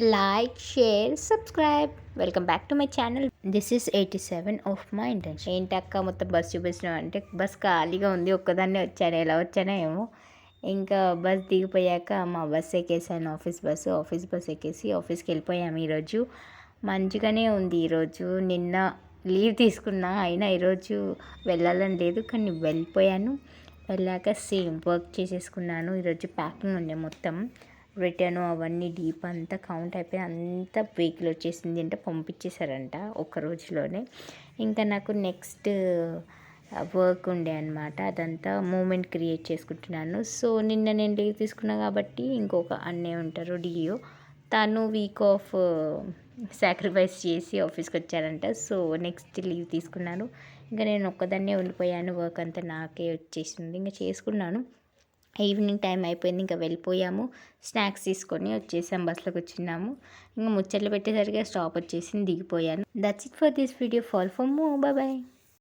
like, share, subscribe. Welcome back to my channel. This is 87 of my intention. ఏంటక్క మొత్తం bus చూపించినావు అంటే bus ఖాళీగా ఉంది, ఒక్కదాన్నే వచ్చాను. ఎలా వచ్చానో ఏమో. ఇంకా బస్ దిగిపోయాక మా బస్ ఎక్కేసాను, ఆఫీస్ బస్ ఎక్కేసి ఆఫీస్కి వెళ్ళిపోయాము. ఈరోజు మంచిగానే ఉంది. ఈరోజు నిన్న లీవ్ తీసుకున్నా, అయినా ఈరోజు వెళ్ళాలని లేదు, కానీ వెళ్ళిపోయాను. వెళ్ళాక సేమ్ వర్క్ చేసేసుకున్నాను. ఈరోజు ప్యాకింగ్ ఉండే మొత్తం రిటర్న్ అవన్నీ డీప్ అంతా కౌంట్ అయిపోయి అంతా వెహికల్ వచ్చేసింది అంటే పంపించేశారంట ఒక్క రోజులోనే. ఇంకా నాకు నెక్స్ట్ వర్క్ ఉండే అనమాట, అదంతా మూమెంట్ క్రియేట్ చేసుకుంటున్నాను. సో నిన్న నేను లీవ్ తీసుకున్నా కాబట్టి ఇంకొక అన్నయ్య ఉంటారు డిఓ, తను వీక్ ఆఫ్ సాక్రిఫైస్ చేసి ఆఫీస్కి వచ్చారంట. సో నెక్స్ట్ లీవ్ తీసుకున్నాను. ఇంకా నేను ఒక్కదాన్నే ఉండిపోయాను, వర్క్ అంతా నాకే వచ్చేసింది. ఇంకా చేసుకున్నాను. ఈవినింగ్ టైం అయిపోయింది, ఇంకా వెళ్ళిపోయాము. స్నాక్స్ తీసుకొని వచ్చేసాము, బస్సులో కూర్చున్నాము. ఇంకా ముచ్చట్లు పెట్టేసరికి స్టాప్ వచ్చేసింది, దిగిపోయాను. That's it for this video. Follow for more. Bye bye.